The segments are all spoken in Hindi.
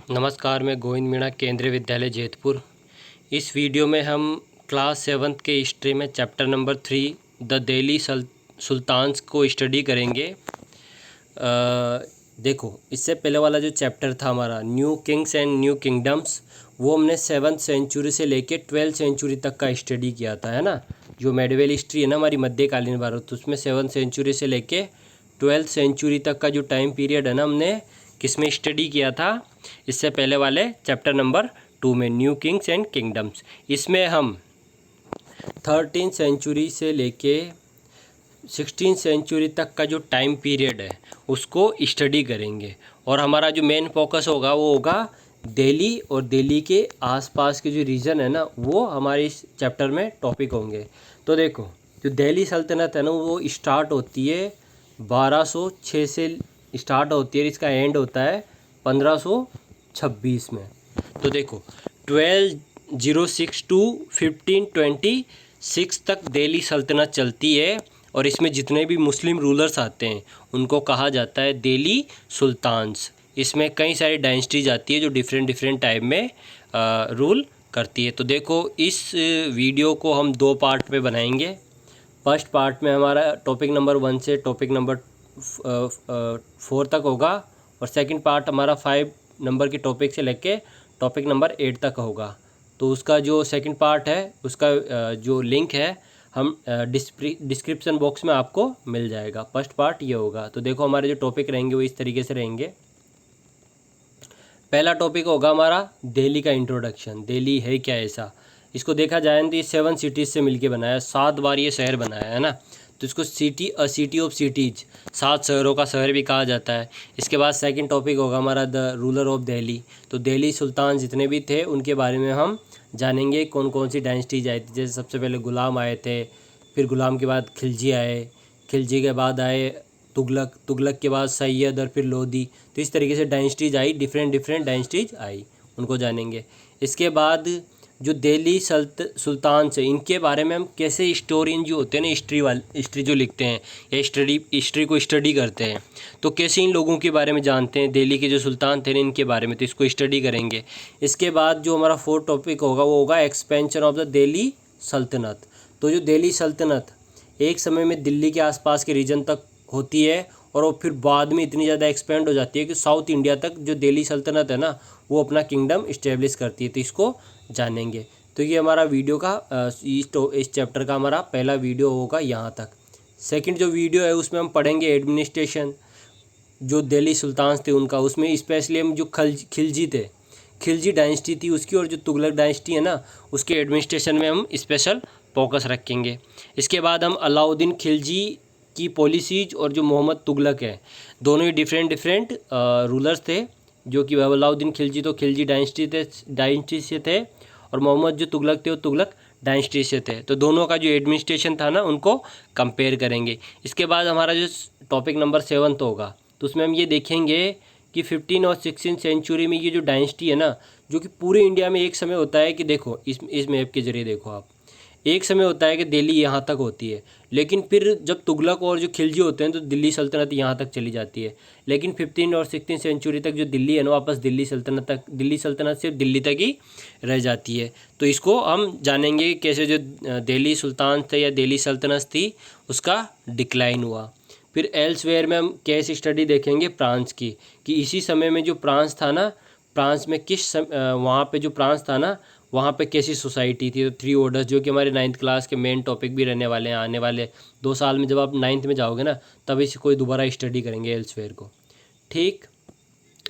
नमस्कार, मैं गोविंद मीणा, केंद्रीय विद्यालय जैतपुर। इस वीडियो में हम क्लास 7th के हिस्ट्री में chapter number 3 the Delhi sultans को स्टडी करेंगे। देखो, इससे पहले वाला जो चैप्टर था हमारा new kings and new kingdoms, वो हमने 7th सेंचुरी से लेके 12th सेंचुरी तक का स्टडी किया था, है ना। जो मेडिवल हिस्ट्री है ना हमारी मध्यकालीन भारत, उसमें 7th सेंचुरी से लेके 12th सेंचुरी तक का जो टाइम पीरियड है ना, हमने किस में स्टडी किया था, इससे पहले वाले चैप्टर नंबर 2 में न्यू किंग्स एंड किंगडम्स। इसमें हम 13th सेंचुरी से लेके 16th सेंचुरी तक का जो टाइम पीरियड है उसको स्टडी करेंगे, और हमारा जो मेन फोकस होगा वो होगा दिल्ली, और दिल्ली के आसपास के जो रीजन है ना वो हमारे इस चैप्टर में टॉपिक होंगे। तो देखो, जो दिल्ली सल्तनत है ना वो स्टार्ट होती है 1206 से स्टार्ट होती है, इसका एंड होता है 1526 में। तो देखो, 1206 टू 1526 तक दिल्ली सल्तनत चलती है, और इसमें जितने भी मुस्लिम रूलर्स आते हैं उनको कहा जाता है दिल्ली सुल्तान्स। इसमें कई सारी डायनेस्टीज आती है जो डिफरेंट टाइम में रूल करती है। तो देखो, इस वीडियो को हम 2 पार्ट में बनाएंगे। फर्स्ट पार्ट में हमारा टॉपिक नंबर 1 से टॉपिक नंबर 4 तक होगा, और सेकंड पार्ट हमारा 5 नंबर के टॉपिक से लेके टॉपिक नंबर 8 तक होगा। तो उसका जो सेकंड पार्ट है उसका जो लिंक है हम डिस्क्रिप्शन बॉक्स में आपको मिल जाएगा। फर्स्ट पार्ट ये होगा। तो देखो, हमारे जो टॉपिक रहेंगे वो इस तरीके से रहेंगे। पहला टॉपिक होगा हमारा दिल्ली का इंट्रोडक्शन। दिल्ली है क्या ऐसा, इसको देखा जाए तो ये 7 सिटीज़ से मिलके बनाया, 7 बार ये शहर बनाया है ना। तो इसको सिटी ऑफ सिटीज़, 7 शहरों का शहर भी कहा जाता है। इसके बाद सेकंड टॉपिक होगा हमारा द रूलर ऑफ दिल्ली। तो दिल्ली सुल्तान जितने भी थे उनके बारे में हम जानेंगे, कौन कौन सी डायनेस्टीज आई थी। जैसे सबसे पहले गुलाम आए थे, फिर गुलाम के बाद खिलजी आए, खिलजी के बाद आए तुगलक, तुगलक के बाद सैयद, और फिर लोधी। तो इस तरीके से डायनेस्टीज आई, डिफरेंट डायनेस्टीज आई, उनको जानेंगे। इसके बाद जो दिल्ली सुल्तान से, इनके बारे में हम कैसे हिस्टोरियन जो होते हैं ना, हिस्ट्री जो लिखते हैं या हिस्ट्री को स्टडी करते हैं, तो कैसे इन लोगों के बारे में जानते हैं, दिल्ली के जो सुल्तान थे इनके बारे में, तो इसको स्टडी करेंगे। इसके बाद जो हमारा 4th टॉपिक होगा वो होगा एक्सपेंशन ऑफ द दिल्ली सल्तनत। तो जो दिल्ली सल्तनत एक समय में दिल्ली के आसपास के रीजन तक होती है, और वो फिर बाद में इतनी ज़्यादा एक्सपेंड हो जाती है कि साउथ इंडिया तक जो दिल्ली सल्तनत है ना वो अपना किंगडम इस्टेब्लिश करती है। तो इसको जानेंगे। तो ये हमारा वीडियो का इस चैप्टर का हमारा पहला वीडियो होगा यहाँ तक। सेकंड जो वीडियो है उसमें हम पढ़ेंगे एडमिनिस्ट्रेशन, जो दिल्ली सुल्तान थे उनका। उसमें स्पेशली हम जो खिलजी थे, खिलजी डायनेस्टी थी उसकी, और जो तुगलक डायनेस्टी है ना उसके एडमिनिस्ट्रेशन में हम स्पेशल फोकस रखेंगे। इसके बाद हम अलाउद्दीन खिलजी की पॉलिसीज, और जो मोहम्मद तुगलक है, दोनों ही डिफरेंट रूलर्स थे। जो कि अलाउद्दीन खिलजी तो खिलजी डायनेस्टी से थे, और मोहम्मद जो तुगलक थे वो तुगलक डायनेस्टी से थे। तो दोनों का जो एडमिनिस्ट्रेशन था ना उनको कंपेयर करेंगे। इसके बाद हमारा जो टॉपिक नंबर 7 होगा, तो उसमें हम ये देखेंगे कि 15 और 16 सेंचुरी में ये जो डायनेस्टी है ना, जो कि पूरे इंडिया में एक समय होता है कि देखो, इस मैप के जरिए देखो आप, एक समय होता है कि दिल्ली यहाँ तक होती है, लेकिन फिर जब तुगलक और जो खिलजी होते हैं तो दिल्ली सल्तनत यहाँ तक चली जाती है। लेकिन 15 और 16 सेंचुरी तक जो दिल्ली है ना वापस दिल्ली सल्तनत सिर्फ दिल्ली तक ही रह जाती है। तो इसको हम जानेंगे कैसे जो दिल्ली सुल्तान थे या दिल्ली सल्तनत थी उसका डिक्लाइन हुआ। फिर एल्सवेयर में हम केस स्टडी देखेंगे फ्रांस की, कि इसी समय में जो फ्रांस था ना, फ्रांस में वहाँ पे जो फ्रांस था ना वहाँ पे कैसी सोसाइटी थी। तो 3 ऑर्डर्स, जो कि हमारे 9th क्लास के मेन टॉपिक भी रहने वाले हैं आने वाले 2 साल में। जब आप 9th में जाओगे ना तब इसे कोई दोबारा स्टडी करेंगे एल्सवेयर को, ठीक।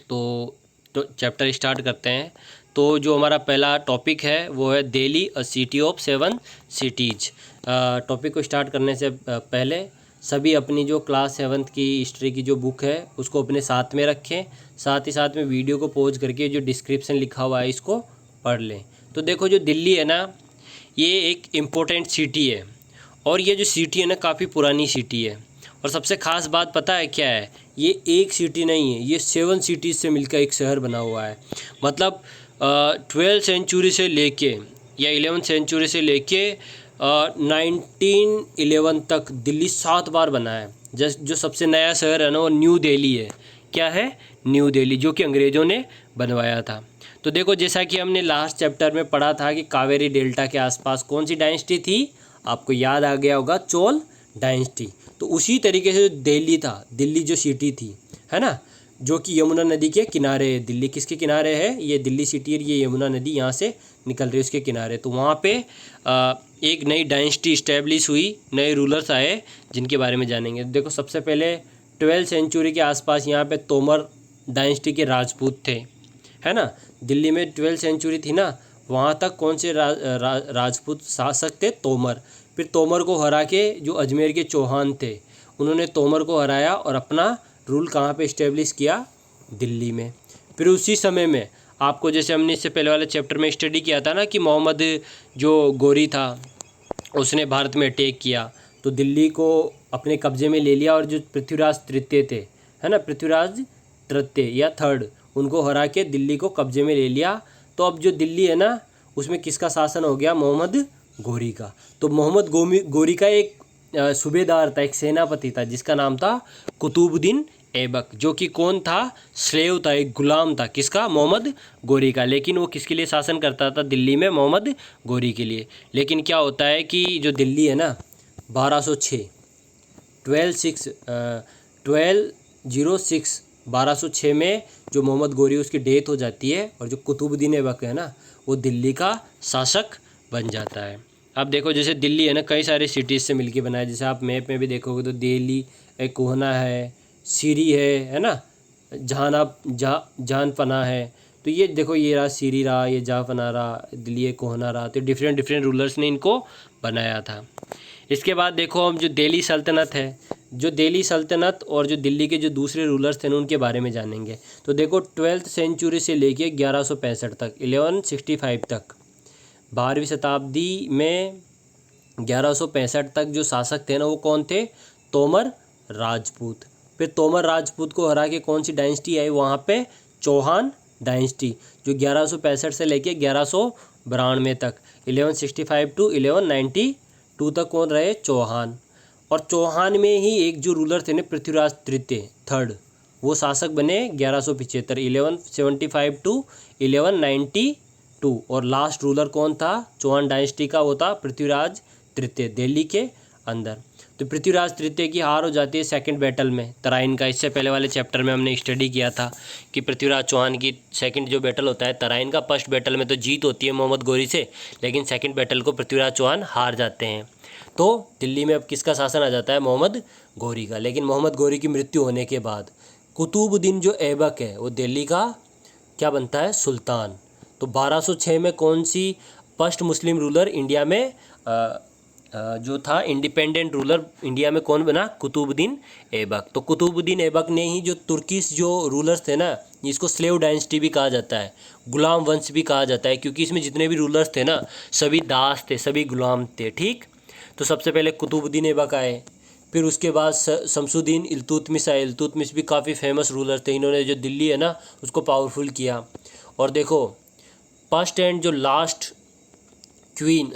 तो चैप्टर स्टार्ट करते हैं। तो जो हमारा पहला टॉपिक है वो है दिल्ली अ सिटी ऑफ 7 सिटीज़। टॉपिक को स्टार्ट करने से पहले सभी अपनी जो क्लास 7th की हिस्ट्री की जो बुक है उसको अपने साथ में रखें, साथ ही साथ में वीडियो को पॉज करके जो डिस्क्रिप्शन लिखा हुआ है इसको पढ़ लें। तो देखो, जो दिल्ली है ना ये एक इम्पोर्टेंट सिटी है, और ये जो सिटी है ना काफ़ी पुरानी सिटी है। और सबसे ख़ास बात पता है क्या है, ये एक सिटी नहीं है, ये 7 सिटीज़ से मिलकर एक शहर बना हुआ है। मतलब 12th सेंचुरी से लेके या 11th सेंचुरी से लेके 1911 तक दिल्ली 7 बार बना है। जो सबसे नया शहर है ना वो न्यू दिल्ली है। क्या है, न्यू दिल्ली, जो कि अंग्रेज़ों ने बनवाया था। तो देखो जैसा कि हमने लास्ट चैप्टर में पढ़ा था कि कावेरी डेल्टा के आसपास कौन सी डायनेस्टी थी, आपको याद आ गया होगा, चोल डायनेस्टी। तो उसी तरीके से जो दिल्ली था, दिल्ली जो सिटी थी, है ना, जो कि यमुना नदी के किनारे है। दिल्ली किसके किनारे है, ये दिल्ली सिटी है, ये यमुना नदी यहाँ से निकल रही है उसके किनारे। तो वहाँ पे एक नई डायनेस्टी इस्टेब्लिश हुई, नए रूलर्स आए जिनके बारे में जानेंगे। देखो सबसे पहले 12वीं सेंचुरी के आसपास यहाँ पे तोमर डायनेस्टी के राजपूत थे, है ना। दिल्ली में 12वीं सेंचुरी थी ना, वहाँ तक कौन से राजपूत शासक थे, तोमर। फिर तोमर को हरा के जो अजमेर के चौहान थे, उन्होंने तोमर को हराया और अपना रूल कहाँ पे इस्टेब्लिश किया, दिल्ली में। फिर उसी समय में आपको, जैसे हमने इससे पहले वाले चैप्टर में स्टडी किया था ना कि मोहम्मद जो गोरी था उसने भारत में अटैक किया, तो दिल्ली को अपने कब्जे में ले लिया और जो पृथ्वीराज तृतीय थे, है ना, पृथ्वीराज तृतीय या थर्ड, उनको हरा के दिल्ली को कब्जे में ले लिया। तो अब जो दिल्ली है ना, उसमें किसका शासन हो गया, मोहम्मद गोरी का। तो मोहम्मद गोरी का एक सूबेदार था, एक सेनापति था जिसका नाम था कुतुबुद्दीन ऐबक, जो कि कौन था, स्लेव था, एक गुलाम था, किसका, मोहम्मद गोरी का। लेकिन वो किसके लिए शासन करता था दिल्ली में, मोहम्मद गोरी के लिए। लेकिन क्या होता है कि जो दिल्ली है ना, 1206 में जो मोहम्मद गोरी उसकी डेथ हो जाती है और जो कुतुबुद्दीन ऐबक है ना, वो दिल्ली का शासक बन जाता है। अब देखो जैसे दिल्ली है ना, कई सारे सिटीज़ से मिलके बना है। जैसे आप मैप में भी देखोगे तो दिल्ली कोहना है, सीरी है ना, जहानपना है। तो ये देखो, ये रहा सीरी रहा, ये जहांपना रहा, दिल्ली कोहना रहा। तो डिफरेंट डिफरेंट रूलर्स ने इनको बनाया था। इसके बाद देखो हम जो दिल्ली सल्तनत है, जो दिल्ली सल्तनत और जो दिल्ली के जो दूसरे रूलर्स थे उनके बारे में जानेंगे। तो देखो 12वीं सेंचुरी से लेके 1165 तक, 1165 तक, 12वीं शताब्दी में 1165 तक जो शासक थे ना, वो कौन थे, तोमर राजपूत। फिर तोमर राजपूत को हरा के कौन सी डायनेस्टी आई वहाँ पे, चौहान डायनेस्टी, जो 1165 से लेके 1192 तक, 1165 टू 1192 तक कौन रहे, चौहान। और चौहान में ही एक जो रूलर थे ना, पृथ्वीराज तृतीय थर्ड, वो शासक बने 1175, 1175 टू 1192। और लास्ट रूलर कौन था चौहान डायनेस्टी का, वो था पृथ्वीराज तृतीय, दिल्ली के अंदर। तो पृथ्वीराज तृतीय की हार हो जाती है सेकंड बैटल में, तराइन का। इससे पहले वाले चैप्टर में हमने स्टडी किया था कि पृथ्वीराज चौहान की सेकंड जो बैटल होता है तराइन का, फर्स्ट बैटल में तो जीत होती है मोहम्मद गोरी से, लेकिन सेकंड बैटल को पृथ्वीराज चौहान हार जाते हैं। तो दिल्ली में अब किसका शासन आ जाता है, मोहम्मद गोरी का। लेकिन मोहम्मद गोरी की मृत्यु होने के बाद कुतुबुद्दीन जो ऐबक है वो दिल्ली का क्या बनता है, सुल्तान। तो 1206 में कौन सी फर्स्ट मुस्लिम रूलर इंडिया में जो था, इंडिपेंडेंट रूलर इंडिया में कौन बना, कुतुबुद्दीन ऐबक। तो कुतुबुद्दीन ऐबक ने ही जो तुर्किश जो रूलर्स थे ना, जिसको स्लेव डायनेस्टी भी कहा जाता है, गुलाम वंश भी कहा जाता है, क्योंकि इसमें जितने भी रूलर्स थे ना, सभी दास थे, सभी गुलाम थे, ठीक। तो सबसे पहले कुतुबुद्दीन ऐबक आए, फिर उसके बाद शमसुद्दीन इल्तुतमिश आए। इल्तुतमिश भी काफ़ी फेमस रूलर थे, इन्होंने जो दिल्ली है ना उसको पावरफुल किया। और देखो फर्स्ट एंड जो लास्ट क्वीन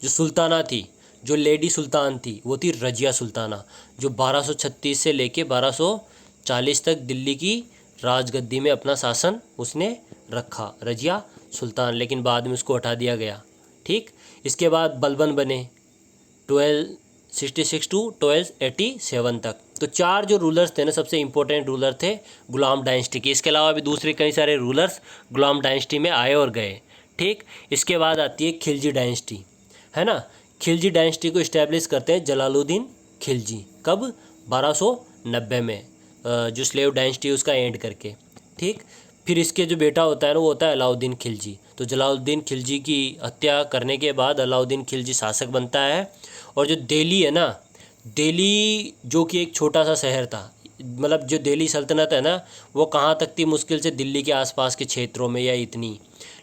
जो सुल्ताना थी, जो लेडी सुल्तान थी, वो थी रजिया सुल्ताना, जो 1236 से लेके 1240 तक दिल्ली की राजगद्दी में अपना शासन उसने रखा, रजिया सुल्तान। लेकिन बाद में उसको हटा दिया गया, ठीक। इसके बाद बलबन बने 1266 टू 1287 तक। तो चार जो रूलर्स थे ना, सबसे इंपॉर्टेंट रूलर थे गुलाम डायनेस्टी के। इसके अलावा भी दूसरे कई सारे रूलर्स गुलाम डायनेस्टी में आए और गए, ठीक। इसके बाद आती है खिलजी डायनेस्टी, है ना। खिलजी डायनेस्टी को इस्टेब्लिश करते हैं जलालुद्दीन खिलजी, कब, 1290 में, जो स्लेव डायनेस्टी उसका एंड करके, ठीक। फिर इसके जो बेटा होता है ना, वो होता है अलाउद्दीन खिलजी। तो जलालुद्दीन खिलजी की हत्या करने के बाद अलाउद्दीन खिलजी शासक बनता है। और जो दिल्ली है ना, दिल्ली जो कि एक छोटा सा शहर था, मतलब जो दिल्ली सल्तनत है ना, वो कहाँ तक थी, मुश्किल से दिल्ली के आसपास के क्षेत्रों में या इतनी।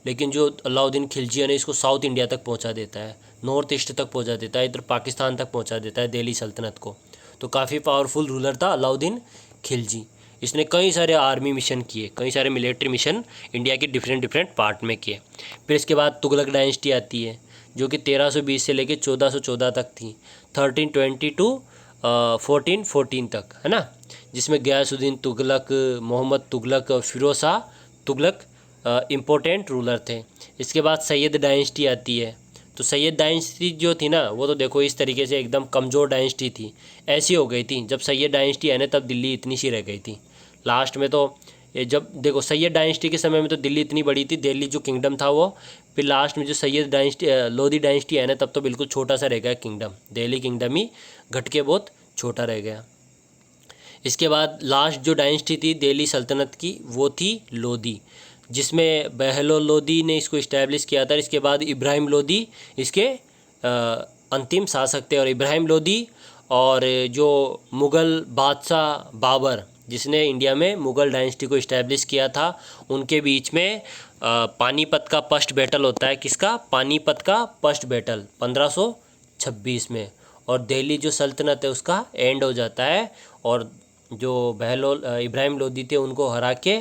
लेकिन जो अलाउद्दीन खिलजी है ना, इसको साउथ इंडिया तक पहुँचा देता है, नॉर्थ ईस्ट तक पहुँचा देता है, इधर पाकिस्तान तक पहुँचा देता है दिल्ली सल्तनत को। तो काफ़ी पावरफुल रूलर था अलाउद्दीन खिलजी। इसने कई सारे आर्मी मिशन किए, कई सारे मिलिट्री मिशन इंडिया के डिफरेंट पार्ट में किए। फिर इसके बाद तुगलक डायनेस्टी आती है, जो कि 1320 से लेकर 1414 तक थी, 1320 टू 1414 तक, है ना, जिसमें गयासुद्दीन तुगलक, मोहम्मद तुगलक और फिरोज शाह तुगलक इम्पोर्टेंट रूलर थे। इसके बाद सैयद डायनेस्टी आती है। तो सैयद डायनेस्टी जो थी ना, वो तो देखो इस तरीके से एकदम कमज़ोर डायनेस्टी थी, ऐसी हो गई थी। जब सैयद डायनेस्टी है ना, तब दिल्ली इतनी सी रह गई थी। लास्ट में तो ये जब देखो सैयद डायनेस्टी के समय में तो दिल्ली इतनी बड़ी थी, दिल्ली जो किंगडम था वो, फिर लास्ट में जो सैयद डायनेस्टी लोधी डायनेस्टी है ना, तब तो बिल्कुल छोटा सा रह गया किंगडम, दिल्ली किंगडम ही घट के बहुत छोटा रह गया। इसके बाद लास्ट जो डायनेस्टी थी दिल्ली सल्तनत की, वो थी लोधी, जिसमें बहलोल लोधी ने इसको इस्टेब्लिश किया था। इसके बाद इब्राहिम लोधी इसके अंतिम शासक थे। और इब्राहिम लोधी और जो मुग़ल बादशाह बाबर, जिसने इंडिया में मुग़ल डायनेस्टी को इस्टेब्लिश किया था, उनके बीच में पानीपत का फर्स्ट बैटल होता है। किसका? पानीपत का फर्स्ट बैटल 1526 में। और दिल्ली जो सल्तनत है उसका एंड हो जाता है, और जो बहलोल इब्राहिम लोधी थे उनको हरा के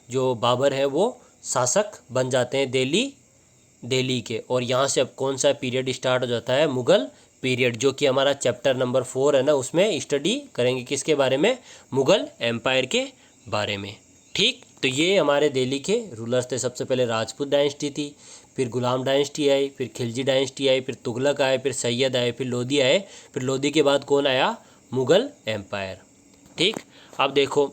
जो बाबर है वो शासक बन जाते हैं दिल्ली के। और यहाँ से अब कौन सा पीरियड स्टार्ट हो जाता है? मुग़ल पीरियड, जो कि हमारा चैप्टर नंबर 4 है ना, उसमें स्टडी करेंगे किसके बारे में? मुग़ल एम्पायर के बारे में। ठीक, तो ये हमारे दिल्ली के रूलर्स थे। सबसे पहले राजपूत डायनेस्टी थी, फिर गुलाम डायनेस्टी आई, फिर खिलजी डायनेस्टी आई, फिर तुगलक आए, फिर सैयद आए, फिर लोधी आए, फिर लोधी के बाद कौन आया? मुग़ल एम्पायर। ठीक, अब देखो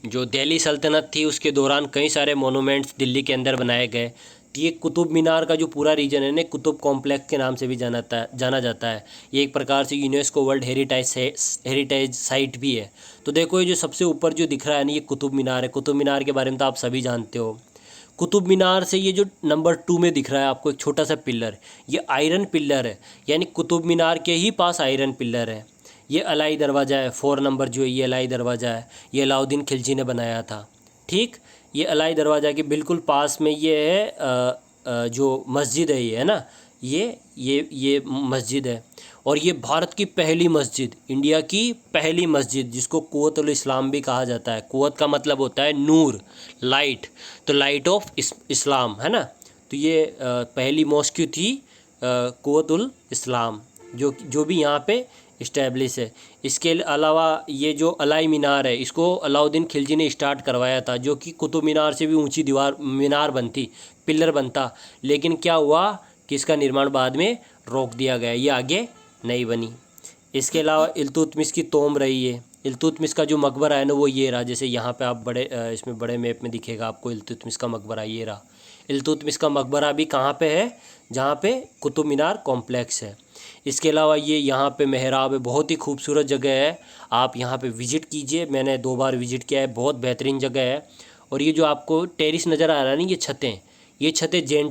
जो दिल्ली सल्तनत थी उसके दौरान कई सारे मोनूमेंट्स दिल्ली के अंदर बनाए गए। तो ये कुतुब मीनार का जो पूरा रीजन है ना, कुतुब कॉम्प्लेक्स के नाम से भी जाना जाता है। ये एक प्रकार से यूनेस्को वर्ल्ड हेरिटेज साइट भी है। तो देखो ये जो सबसे ऊपर जो दिख रहा है ना, ये कुतुब मीनार है। कुतुब मीनार के बारे में तो आप सभी जानते हो। कुतुब मीनार से ये जो नंबर 2 में दिख रहा है आपको एक छोटा सा पिलर, ये आयरन पिलर है, यानी कुतुब मीनार के ही पास आयरन पिलर है। ये अलाई दरवाज़ा है, 4 नंबर जो है ये अलाई दरवाज़ा है, ये अलाउद्दीन खिलजी ने बनाया था। ठीक, ये अलाई दरवाज़ा के बिल्कुल पास में ये है जो मस्जिद है, ये है ना, ये मस्जिद है। और ये भारत की पहली मस्जिद, इंडिया की पहली मस्जिद, जिसको कुव्वतुल इस्लाम भी कहा जाता है। कुव्वत का मतलब होता है नूर, लाइट, तो लाइट ऑफ इस्लाम, है ना। तो ये पहली मॉस्क थी कुव्वतुल इस्लाम, जो भी यहाँ पे इस्टेब्लिश है। इसके अलावा ये जो अलाई मीनार है, इसको अलाउद्दीन खिलजी ने स्टार्ट करवाया था, जो कि कुतुब मीनार से भी ऊंची मीनार बनती, पिलर बनता। लेकिन क्या हुआ कि इसका निर्माण बाद में रोक दिया गया, ये आगे नहीं बनी। इसके अलावा इल्तुतमिश की तोम रही है। इल्तुतमिश का जो मकबरा है ना, वो ये रहा, जैसे यहाँ पे आप इसमें बड़े मैप में दिखेगा आपको इल्तुतमिश का मकबरा, ये रहा। इल्तुतमिश का मकबरा भी कहाँ पे है? जहाँ पे कुतुब मीनार कॉम्प्लेक्स है। इसके अलावा ये यहाँ पे मेहराब है, बहुत ही खूबसूरत जगह है, आप यहाँ पे विज़िट कीजिए। मैंने 2 बार विज़िट किया है, बहुत बेहतरीन जगह है। और ये जो आपको टेरिस नज़र आ रहा है ना, ये छतें जैन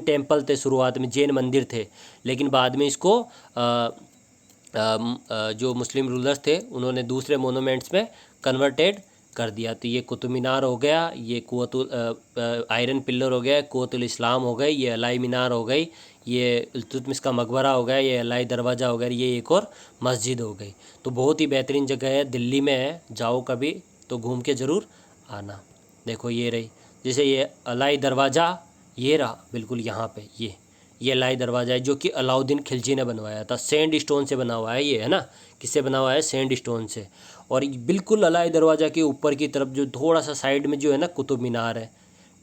टेम्पल थे, शुरुआत में जैन मंदिर थे, लेकिन बाद में इसको जो मुस्लिम रूलर्स थे उन्होंने दूसरे मोनूमेंट्स में कन्वर्टेड कर दिया। तो ये कुतुब मीनार हो गया, ये आयरन पिलर हो गया, कुव्वतुल इस्लाम हो गई, ये अलाई मीनार हो गई, ये इल्तुतमिश का मकबरा हो गया, ये अलाई दरवाज़ा हो गया, ये एक और मस्जिद हो गई। तो बहुत ही बेहतरीन जगह है, दिल्ली में है, जाओ कभी तो घूम के ज़रूर आना। देखो ये रही, जैसे ये अलाई दरवाज़ा, ये रहा बिल्कुल यहाँ पे, ये अलाई दरवाज़ा है, जो कि अलाउद्दीन खिलजी ने बनवाया था। सैंड स्टोन से बना हुआ है ये, है ना। किससे बना हुआ है? सैंड स्टोन से। और बिल्कुल अलाई दरवाज़ा के ऊपर की तरफ जो थोड़ा सा साइड में जो है ना, कुतुब मीनार है।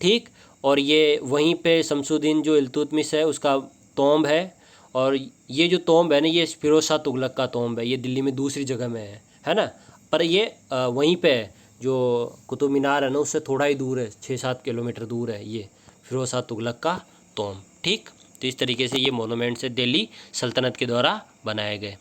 ठीक, और ये वहीं पे शमसुद्दीन जो इल्तुतमिश है उसका तोम्ब है। और ये जो तोम्ब है ना, ये फिरोज शाह तुगलक का तोम्ब है, ये दिल्ली में दूसरी जगह में है ना। पर ये वहीं पे है, जो कुतुब मीनार है ना उससे थोड़ा ही दूर है, 6-7 किलोमीटर दूर है ये फिरोज शाह तुगलक का तोम्ब। ठीक, तो इस तरीके से ये मोनूमेंट्स है दिल्ली सल्तनत के द्वारा बनाए गए।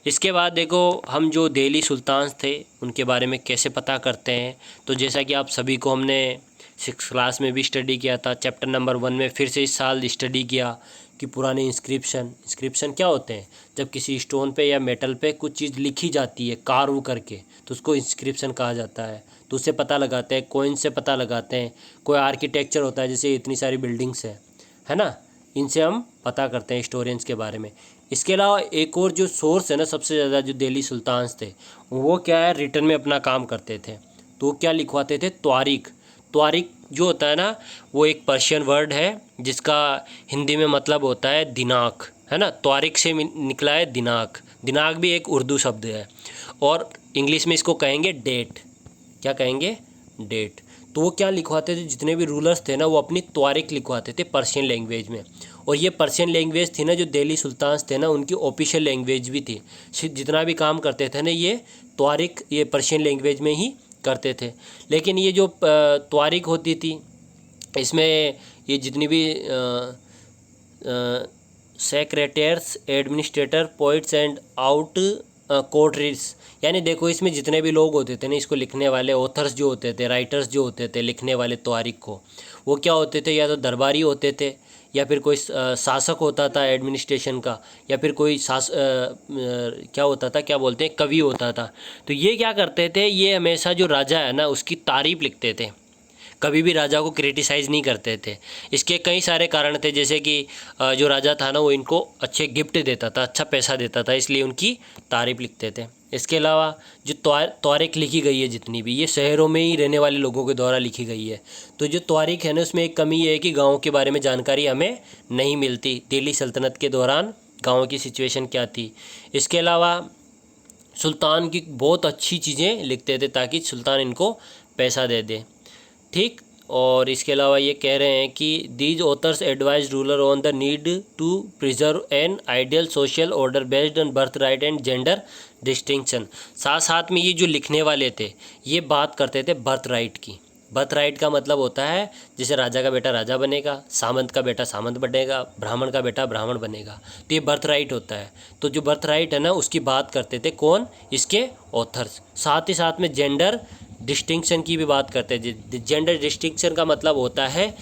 इसके बाद देखो हम जो दिल्ली सुल्तान थे उनके बारे में कैसे पता करते हैं। तो जैसा कि आप सभी को हमने 6th क्लास में भी स्टडी किया था, चैप्टर नंबर 1 में फिर से इस साल स्टडी किया कि पुराने इंस्क्रिप्शन क्या होते हैं? जब किसी स्टोन पे या मेटल पे कुछ चीज़ लिखी जाती है कार्व करके, तो उसको इंस्क्रिप्शन कहा जाता है। तो उससे पता लगाते हैं, कॉइन से पता लगाते हैं। कोई आर्किटेक्चर होता है, जैसे इतनी सारी बिल्डिंग्स है ना, इनसे हम पता करते हैं हिस्टोरियंस के बारे में। इसके अलावा एक और जो सोर्स है ना, सबसे ज़्यादा जो दिल्ली सुल्तान्स थे वो क्या है, रिटर्न में अपना काम करते थे। तो क्या लिखवाते थे? त्वारिख जो होता है ना, वो एक पर्शियन वर्ड है जिसका हिंदी में मतलब होता है दिनांक, है ना। त्वारिक से निकला है दिनांक, दिनांक भी एक उर्दू शब्द है, और इंग्लिश में इसको कहेंगे डेट। क्या कहेंगे? डेट। तो वो क्या लिखवाते थे, जितने भी रूलर्स थे ना वो अपनी त्वारिख लिखवाते थे पर्शियन लैंग्वेज में, और ये पर्शियन लैंग्वेज थी ना जो दिल्ली सुल्तान्स थे ना उनकी ऑफिशियल लैंग्वेज भी थी। जितना भी काम करते थे ना ये त्वारिख, ये पर्शियन लैंग्वेज में ही करते थे। लेकिन ये जो त्वारिख होती थी इसमें ये जितनी भी सेक्रेटरीज, एडमिनिस्ट्रेटर, पोइट्स एंड आउट कोर्टरीज, यानी देखो इसमें जितने भी लोग होते थे ना, इसको लिखने वाले ऑथर्स जो होते थे, राइटर्स जो होते थे लिखने वाले त्वारिख को, वो क्या होते थे, या तो दरबारी होते थे, या फिर कोई शासक होता था एडमिनिस्ट्रेशन का, या फिर कोई क्या होता था, क्या बोलते हैं, कवि होता था। तो ये क्या करते थे, ये हमेशा जो राजा है ना उसकी तारीफ लिखते थे, कभी भी राजा को क्रिटिसाइज़ नहीं करते थे। इसके कई सारे कारण थे, जैसे कि जो राजा था ना वो इनको अच्छे गिफ्ट देता था, अच्छा पैसा देता था, इसलिए उनकी तारीफ लिखते थे। इसके अलावा जो त्वारिख लिखी गई है जितनी भी, ये शहरों में ही रहने वाले लोगों के द्वारा लिखी गई है। तो जो त्वारिख है ना उसमें एक कमी ये है कि गाँव के बारे में जानकारी हमें नहीं मिलती, दिल्ली सल्तनत के दौरान गाँव की सिचुएशन क्या थी। इसके अलावा सुल्तान की बहुत अच्छी चीज़ें लिखते थे ताकि सुल्तान इनको पैसा दे दे, ठीक। और इसके अलावा ये कह रहे हैं कि these authors advise ruler on the need to preserve an ideal social order based on birth right and gender distinction. साथ साथ में ये जो लिखने वाले थे ये बात करते थे बर्थ राइट की। बर्थ राइट का मतलब होता है जैसे राजा का बेटा राजा बनेगा, सामंत का बेटा सामंत बनेगा, ब्राह्मण का बेटा ब्राह्मण बनेगा, तो ये बर्थ राइट होता है। तो जो बर्थ राइट है ना उसकी बात करते थे कौन, इसके ऑथर्स। साथ ही साथ में जेंडर डिस्टिंक्शन की भी बात करते हैं। जेंडर डिस्टिंक्शन का मतलब होता है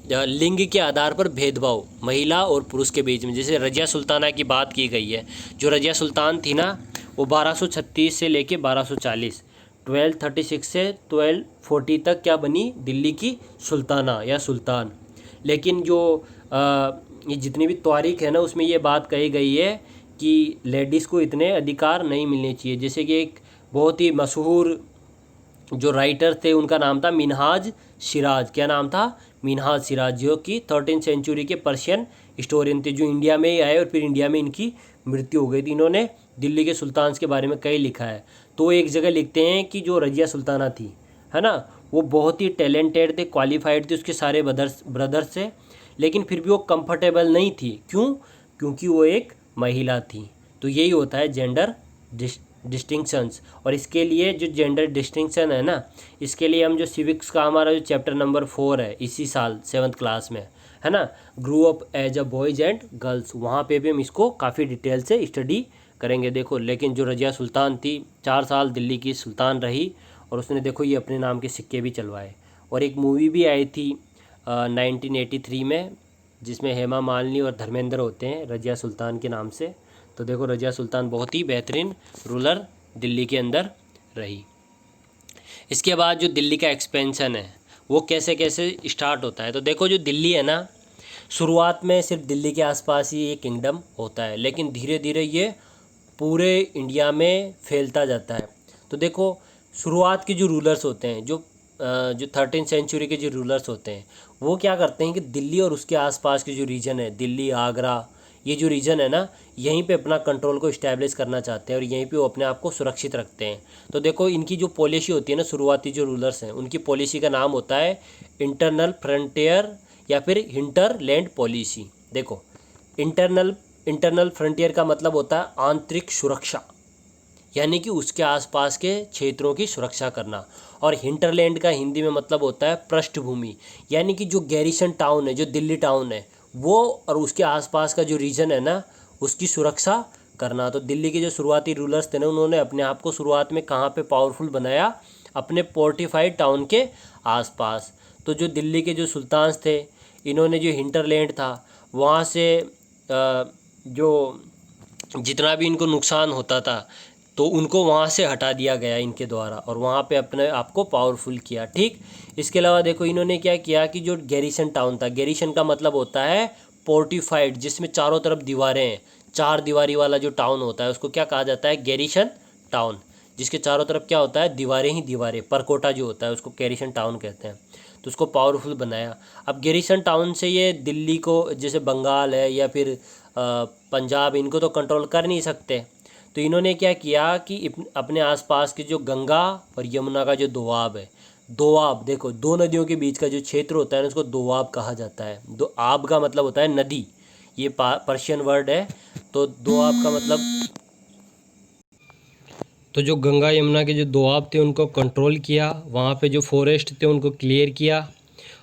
लिंग के आधार पर भेदभाव महिला और पुरुष के बीच में। जैसे रजिया सुल्ताना की बात की गई है, जो रजिया सुल्तान थी ना वो 1236 से लेके 1240, 1236 से 1240 तक क्या बनी, दिल्ली की सुल्ताना या सुल्तान। लेकिन जो ये जितनी भी तारीख है ना उसमें ये बात कही गई है कि लेडीज़ को इतने अधिकार नहीं मिलने चाहिए। जैसे कि एक बहुत ही मशहूर जो राइटर थे उनका नाम था मिनहाज सिराज। क्या नाम था? मिनहाज सिराज, जो कि 13th सेंचुरी के पर्शियन हिस्टोरियन थे, जो इंडिया में ही आए और फिर इंडिया में इनकी मृत्यु हो गई थी। इन्होंने दिल्ली के सुल्तान के बारे में कई लिखा है। तो एक जगह लिखते हैं कि जो रजिया सुल्ताना थी, है ना, वो बहुत ही टैलेंटेड थे, क्वालिफाइड थे उसके सारे ब्रदर्स से, लेकिन फिर भी वो कंफर्टेबल नहीं थी। क्यों? क्योंकि वो एक महिला थी। तो यही होता है जेंडर डिस्टिंक्शंस। और इसके लिए जो जेंडर डिस्टिंक्शन है ना, इसके लिए हम जो सिविक्स का हमारा जो चैप्टर नंबर 4 है इसी साल 7th क्लास में, है ना, grow up as a boys and girls, वहाँ पे भी हम इसको काफ़ी डिटेल से स्टडी करेंगे। देखो, लेकिन जो रजिया सुल्तान थी 4 साल दिल्ली की सुल्तान रही, और उसने देखो ये अपने नाम के सिक्के भी चलवाए। और एक मूवी भी आई थी 1983 में, जिसमें हेमा मालिनी और धर्मेंद्र होते हैं रजिया सुल्तान के नाम से। तो देखो रजिया सुल्तान बहुत ही बेहतरीन रूलर दिल्ली के अंदर रही। इसके बाद जो दिल्ली का एक्सपेंशन है वो कैसे कैसे स्टार्ट होता है। तो देखो जो दिल्ली है ना, शुरुआत में सिर्फ दिल्ली के आसपास ही ये किंगडम होता है, लेकिन धीरे धीरे ये पूरे इंडिया में फैलता जाता है। तो देखो शुरुआत के जो रूलर्स होते हैं, जो 13th सेंचुरी के जो रूलर्स होते हैं, वो क्या करते हैं कि दिल्ली और उसके आसपास के जो रीजन है, दिल्ली, आगरा, ये जो रीजन है ना, यहीं पे अपना कंट्रोल को इस्टेब्लिश करना चाहते हैं और यहीं पे वो अपने आप को सुरक्षित रखते हैं। तो देखो इनकी जो पॉलिसी होती है ना, शुरुआती जो रूलर्स हैं उनकी पॉलिसी का नाम होता है इंटरनल फ्रंटियर या फिर हिंटरलैंड पॉलिसी। देखो इंटरनल फ्रंटियर का मतलब होता है आंतरिक सुरक्षा, यानी कि उसके आसपास के क्षेत्रों की सुरक्षा करना। और हिंटरलैंड का हिंदी में मतलब होता है पृष्ठभूमि, यानी कि जो गैरिसन टाउन है, जो दिल्ली टाउन है, वो और उसके आसपास का जो रीजन है ना, उसकी सुरक्षा करना। तो दिल्ली के जो शुरुआती रूलर्स थे ना, उन्होंने अपने आप को शुरुआत में कहाँ पे पावरफुल बनाया, अपने फोर्टिफाइड टाउन के आसपास। तो जो दिल्ली के जो सुल्तान्स थे, इन्होंने जो हिंटरलैंड था वहाँ से जो जितना भी इनको नुकसान होता था तो उनको वहाँ से हटा दिया गया इनके द्वारा, और वहाँ पे अपने आप को पावरफुल किया, ठीक। इसके अलावा देखो इन्होंने क्या किया कि जो गैरिसन टाउन था, गैरिसन का मतलब होता है फोर्टिफाइड, जिसमें चारों तरफ दीवारें हैं, 4 दीवारी वाला जो टाउन होता है उसको क्या कहा जाता है, गैरिसन टाउन। जिसके चारों तरफ क्या होता है, दीवारें ही दीवारें, परकोटा जो होता है उसको गैरिसन टाउन कहते हैं, तो उसको पावरफुल बनाया। अब गैरिसन टाउन से ये दिल्ली को, जैसे बंगाल है या फिर पंजाब, इनको तो कंट्रोल कर नहीं सकते। तो इन्होंने क्या किया कि अपने आसपास के जो गंगा और यमुना का जो दोआब है, दोआब देखो, दो नदियों के बीच का जो क्षेत्र होता है ना, उसको दोआब कहा जाता है। दो आब का मतलब होता है नदी, ये पर्शियन वर्ड है। तो दोआब का मतलब, तो जो गंगा यमुना के जो दोआब थे उनको कंट्रोल किया, वहाँ पे जो फॉरेस्ट थे उनको क्लियर किया,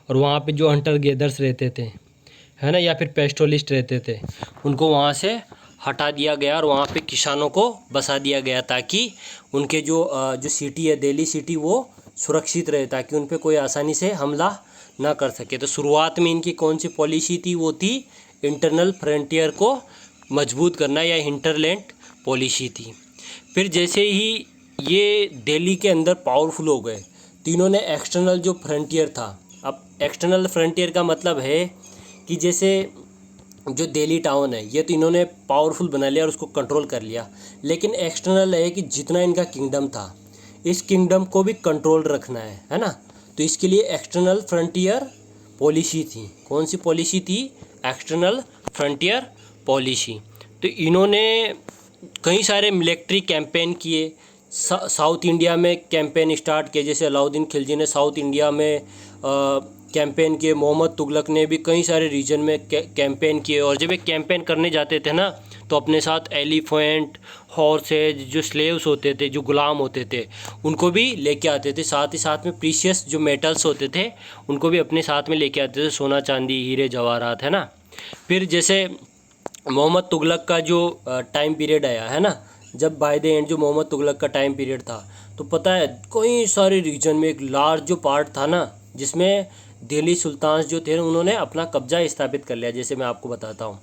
और वहाँ पे जो हंटर गेदर्स रहते थे, है ना, या फिर पेस्टोलिस्ट रहते थे, उनको वहाँ से हटा दिया गया और वहाँ पे किसानों को बसा दिया गया, ताकि उनके जो सिटी है, दिल्ली सिटी, वो सुरक्षित रहे, ताकि उन पे कोई आसानी से हमला ना कर सके। तो शुरुआत में इनकी कौन सी पॉलिसी थी, वो थी इंटरनल फ्रंटियर को मजबूत करना, या हिंटरलैंड पॉलिसी थी। फिर जैसे ही ये दिल्ली के अंदर पावरफुल हो गए, तो इन्होंने एक्सटर्नल जो फ्रंटियर था, अब एक्सटर्नल फ्रंटियर का मतलब है कि जैसे जो दिल्ली टाउन है, ये तो इन्होंने पावरफुल बना लिया और उसको कंट्रोल कर लिया, लेकिन एक्सटर्नल है कि जितना इनका किंगडम था, इस किंगडम को भी कंट्रोल रखना है ना। तो इसके लिए एक्सटर्नल फ्रंटियर पॉलिसी थी। कौन सी पॉलिसी थी? External frontier policy. तो इन्होंने कई सारे मिलिट्री कैंपेन किए, साउथ इंडिया में कैंपेन स्टार्ट किए, जैसे अलाउद्दीन खिलजी ने साउथ इंडिया में कैंपेन किए, मोहम्मद तुगलक ने भी कई सारे रीजन में कैंपेन किए। और जब ये कैंपेन करने जाते थे ना, तो अपने साथ एलिफेंट, हॉर्सेज, जो स्लेव्स होते थे, जो गुलाम होते थे, उनको भी लेके आते थे। साथ ही साथ में प्रीशियस जो मेटल्स होते थे, उनको भी अपने साथ में लेके आते थे, सोना चांदी हीरे जवाहरात, है ना। फिर जैसे मोहम्मद तुगलक का जो टाइम पीरियड आया, है ना, जब बाय द एंड जो मोहम्मद तुगलक का टाइम पीरियड था, तो पता है कई सारे रीजन में एक लार्ज जो पार्ट था ना, जिसमें दिल्ली सुल्तान जो थे उन्होंने अपना कब्जा स्थापित कर लिया। जैसे मैं आपको बताता हूँ,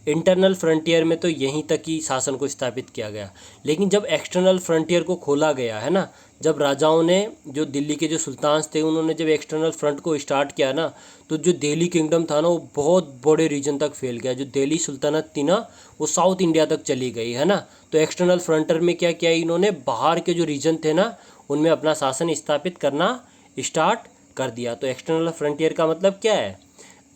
इंटरनल फ्रंटियर में तो यहीं तक ही शासन को स्थापित किया गया, लेकिन जब एक्सटर्नल फ्रंटियर को खोला गया, है ना, जब राजाओं ने, जो दिल्ली के जो सुल्तान थे, उन्होंने जब एक्सटर्नल फ्रंट को स्टार्ट किया ना, तो जो दिल्ली किंगडम था ना, वो बहुत बड़े रीजन तक फैल गया। जो दिल्ली सुल्तानत थी ना, वो साउथ इंडिया तक चली गई, है ना। तो एक्सटर्नल फ्रंटियर में क्या किया इन्होंने, बाहर के जो रीजन थे ना, उनमें अपना शासन स्थापित करना स्टार्ट कर दिया। तो एक्सटर्नल फ्रंटियर का मतलब क्या है?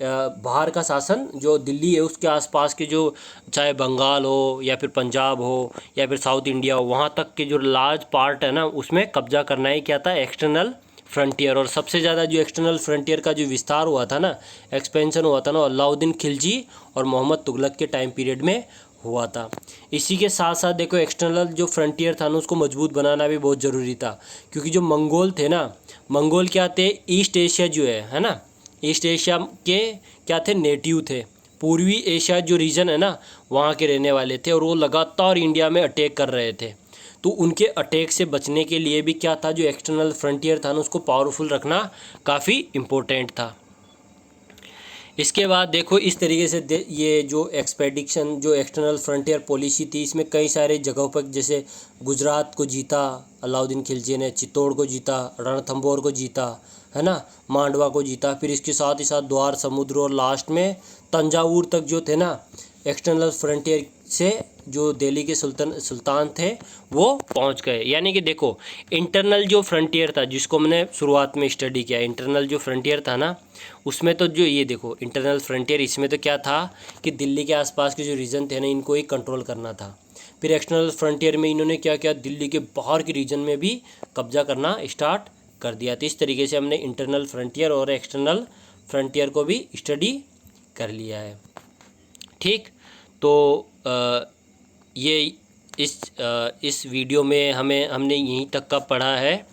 बाहर का शासन, जो दिल्ली है उसके आसपास के जो, चाहे बंगाल हो या फिर पंजाब हो या फिर साउथ इंडिया हो, वहाँ तक के जो लार्ज पार्ट है ना, उसमें कब्जा करना ही क्या था, एक्सटर्नल फ्रंटियर। और सबसे ज़्यादा जो एक्सटर्नल फ्रंटियर का जो विस्तार हुआ था ना, एक्सपेंशन हुआ था ना, अलाउद्दीन खिलजी और मोहम्मद तुगलक के टाइम पीरियड में हुआ था। इसी के साथ साथ देखो, एक्सटर्नल जो फ्रंटियर था ना, उसको मजबूत बनाना भी बहुत ज़रूरी था, क्योंकि जो मंगोल थे ना, मंगोल क्या थे, ईस्ट एशिया जो है ना, ईस्ट एशिया के क्या थे, नेटिव थे। पूर्वी एशिया जो रीजन है ना, वहाँ के रहने वाले थे, और वो लगातार इंडिया में अटैक कर रहे थे। तो उनके अटैक से बचने के लिए भी क्या था, जो एक्सटर्नल फ्रंटियर था ना, उसको पावरफुल रखना काफ़ी इम्पोर्टेंट था। इसके बाद देखो, इस तरीके से ये जो एक्सपेडिशन, जो एक्सटर्नल फ्रंटियर पॉलिसी थी, इसमें कई सारे जगहों पर, जैसे गुजरात को जीता अलाउद्दीन खिलजी ने, चित्तौड़ को जीता, रणथंभौर को जीता, है ना, मांडवा को जीता। फिर इसके साथ ही साथ द्वार समुद्र, और लास्ट में तंजावुर तक जो थे ना, एक्सटर्नल फ्रंटियर से जो दिल्ली के सुल्तान थे वो पहुंच गए। यानी कि देखो, इंटरनल जो फ्रंटियर था, जिसको मैंने शुरुआत में स्टडी किया, इंटरनल जो फ्रंटियर था ना, उसमें तो जो ये देखो इंटरनल फ्रंटियर, इसमें तो क्या था कि दिल्ली के आसपास के जो रीजन थे ना, इनको ही कंट्रोल करना था। फिर एक्सटर्नल फ्रंटियर में इन्होंने क्या किया, दिल्ली के बाहर के रीजन में भी कब्जा करना स्टार्ट कर दिया। तो इस तरीके से हमने इंटरनल फ्रंटियर और एक्सटर्नल फ्रंटियर को भी स्टडी कर लिया है। ठीक, तो ये इस वीडियो में हमने यहीं तक का पढ़ा है।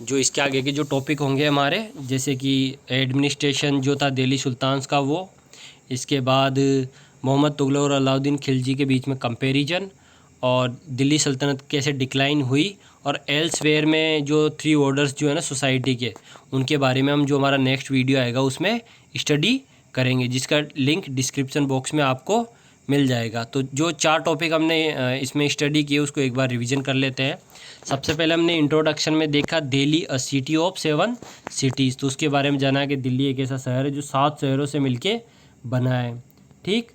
जो इसके आगे के जो टॉपिक होंगे हमारे, जैसे कि एडमिनिस्ट्रेशन जो था दिल्ली सुल्तान्स का वो, इसके बाद मोहम्मद तुगलक और अलाउद्दीन खिलजी के बीच में कंपैरिजन, और दिल्ली सल्तनत कैसे डिक्लाइन हुई, और एल्सवेयर में जो 3 ऑर्डर्स जो है ना सोसाइटी के, उनके बारे में हम जो हमारा नेक्स्ट वीडियो आएगा उसमें स्टडी करेंगे, जिसका लिंक डिस्क्रिप्शन बॉक्स में आपको मिल जाएगा। तो जो 4 टॉपिक हमने इसमें स्टडी किए, उसको एक बार रिवीजन कर लेते हैं। सबसे पहले हमने इंट्रोडक्शन में देखा दिल्ली अ सिटी ऑफ 7 सिटीज़, तो उसके बारे में जाना कि दिल्ली एक ऐसा शहर है जो 7 शहरों से मिलके बना है। ठीक,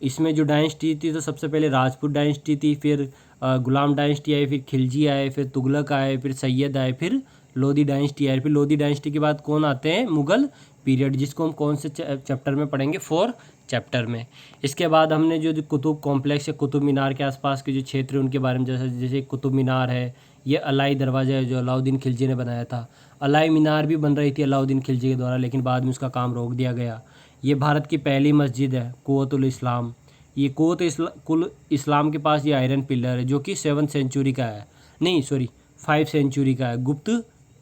इसमें जो डायनेस्टी थी, तो सबसे पहले राजपूत डायनेस्टी थी, फिर गुलाम डायनेस्टी आई, फिर खिलजी आए, फिर तुगलक आए, फिर सैयद आए, फिर लोधी डायनेस्टी आए, फिर लोधी डायनेस्टी के बाद कौन आते हैं, मुगल पीरियड, जिसको हम कौन से चैप्टर में पढ़ेंगे, 4 चैप्टर में। इसके बाद हमने जो कुतुब कॉम्प्लेक्स है, कुतुब मीनार के आसपास के जो क्षेत्र है उनके बारे में, जैसे कुतुब मीनार है, ये अलाई दरवाज़ा है जो अलाउद्दीन खिलजी ने बनाया था। अलाई मीनार भी बन रही थी अलाउद्दीन खिलजी के द्वारा, लेकिन बाद में उसका काम रोक दिया गया। ये भारत की पहली मस्जिद है, कुव्वतुल इस्लाम। ये कुल इस्लाम के पास ये आयरन पिलर है जो कि 7th सेंचुरी का है, नहीं सॉरी 5 सेंचुरी का है, गुप्त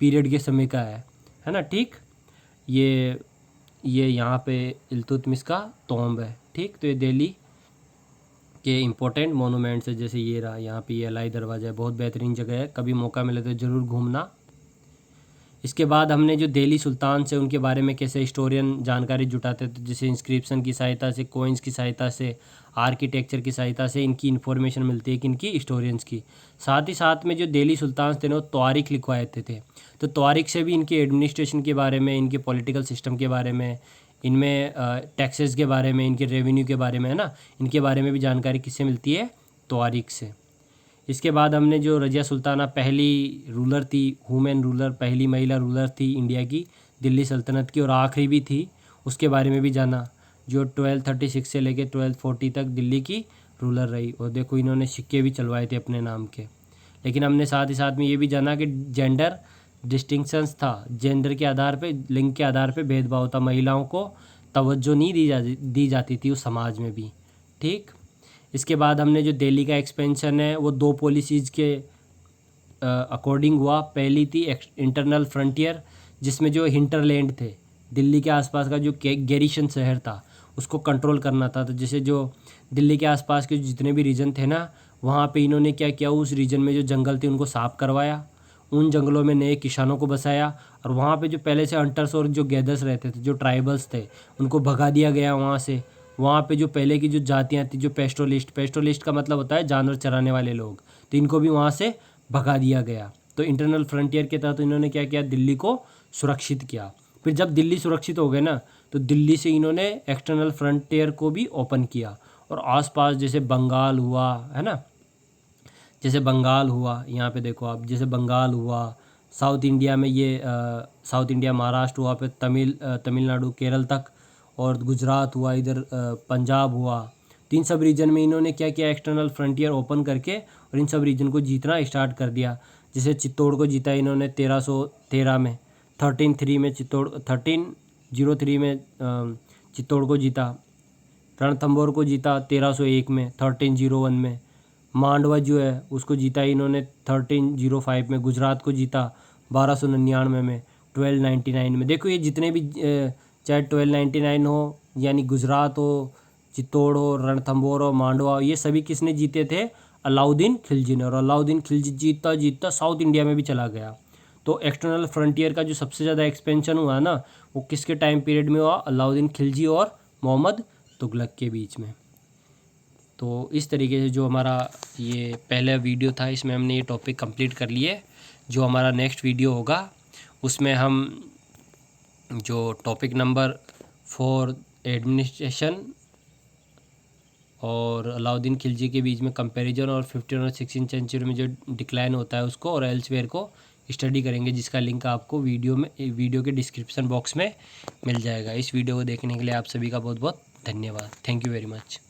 पीरियड के समय का है ना, ठीक। ये यहाँ पे इल्तुतमिश का तोम्ब है, ठीक। तो ये दिल्ली के इम्पोर्टेंट मोनूमेंट्स है, जैसे ये रहा, यहाँ पे ये अलाई दरवाज़ा है, बहुत बेहतरीन जगह है, कभी मौका मिले तो ज़रूर घूमना। इसके बाद हमने जो दिल्ली सुल्तान से उनके बारे में कैसे हिस्टोरियन जानकारी जुटाते थे, जैसे इंस्क्रिप्शन की सहायता से, कोइंस की सहायता से, आर्किटेक्चर की सहायता से इनकी इन्फॉर्मेशन मिलती है, किनकी, हिस्टोरियंस की। साथ ही साथ में जो दिल्ली सुल्तान थे ना, वो तारीख लिखवाए थे, तो तारीख से भी इनके एडमिनिस्ट्रेशन के बारे में, इनके पॉलिटिकल सिस्टम के बारे में, इनमें टैक्सेस के बारे में, इनके रेवेन्यू के बारे में, है ना, इनके बारे में भी जानकारी किससे मिलती है, तारीख से। इसके बाद हमने जो रज़िया सुल्ताना पहली रूलर थी, वुमेन रूलर, पहली महिला रूलर थी इंडिया की, दिल्ली सल्तनत की, और आखिरी भी थी, उसके बारे में भी जाना, जो 1236 से लेकर 1240 तक दिल्ली की रूलर रही। और देखो इन्होंने सिक्के भी चलवाए थे अपने नाम के। लेकिन हमने साथ ही साथ में ये भी जाना कि जेंडर डिस्टिंक्शंस था, जेंडर के आधार पे, लिंग के आधार पे भेदभाव था, महिलाओं को तवज्जो नहीं दी जाती थी उस समाज में भी, ठीक। इसके बाद हमने जो दिल्ली का एक्सपेंशन है वो 2 पॉलिसीज़ के अकॉर्डिंग हुआ। पहली थी इंटरनल फ्रंटियर, जिसमें जो हिंटरलैंड थे, दिल्ली के आसपास का जो गैरिशन शहर था उसको कंट्रोल करना था। तो जैसे जो दिल्ली के आसपास के जितने भी रीजन थे ना, वहाँ पे इन्होंने क्या किया, उस रीजन में जो जंगल थे उनको साफ़ करवाया, उन जंगलों में नए किसानों को बसाया, और वहाँ पे जो पहले से हंटर्स और जो गैदर्स रहते थे, जो ट्राइबल्स थे, उनको भगा दिया गया वहाँ से। वहाँ पे जो पहले की जो जातियाँ थी, जो पेस्टोलिस्ट का मतलब होता है जानवर चराने वाले लोग, तो इनको भी वहाँ से भगा दिया गया। तो इंटरनल फ्रंटियर के तहत इन्होंने क्या किया, दिल्ली को सुरक्षित किया। फिर जब दिल्ली सुरक्षित हो गए ना, तो दिल्ली से इन्होंने एक्सटर्नल फ्रंटियर को भी ओपन किया, और आसपास जैसे बंगाल हुआ, है ना, जैसे बंगाल हुआ, यहाँ पे देखो आप, जैसे बंगाल हुआ, साउथ इंडिया में ये साउथ इंडिया महाराष्ट्र हुआ, फिर तमिलनाडु केरल तक, और गुजरात हुआ, इधर पंजाब हुआ। तो इन सब रीजन में इन्होंने क्या किया, एक्सटर्नल फ्रंटियर ओपन करके और इन सब रीजन को जीतना स्टार्ट कर दिया। जैसे चित्तौड़ को जीता इन्होंने 1313 में, 1303 में चित्तौड़, 1303 में चित्तौड़ को जीता। रणथंभौर को जीता 1301 में, 1301 में। मांडवा जो है उसको जीता इन्होंने 1305 में। गुजरात को जीता 1299 में, 1299 में। देखो ये जितने भी चाहे 1299 हो, यानी गुजरात हो, चित्तौड़ हो, रणथंभौर हो, मांडवा हो, ये सभी किसने जीते थे, अलाउद्दीन खिलजी ने। और अलाउद्दीन खिलजी जीतता जीतता साउथ इंडिया में भी चला गया। तो एक्सटर्नल फ्रंटियर का जो सबसे ज़्यादा एक्सपेंशन हुआ ना, वो किसके टाइम पीरियड में हुआ, अलाउद्दीन खिलजी और मोहम्मद तुगलक के बीच में। तो इस तरीके से जो हमारा ये पहला वीडियो था, इसमें हमने ये टॉपिक कंप्लीट कर लिए। जो हमारा नेक्स्ट वीडियो होगा उसमें हम जो टॉपिक नंबर 4 एडमिनिस्ट्रेशन और अलाउद्दीन खिलजी के बीच में कंपैरिजन, और 15 और 16 सेंचुरी में जो डिक्लाइन होता है उसको, और एल्सवेयर को स्टडी करेंगे, जिसका लिंक आपको वीडियो के डिस्क्रिप्शन बॉक्स में मिल जाएगा। इस वीडियो को देखने के लिए आप सभी का बहुत बहुत धन्यवाद। Thank you very much.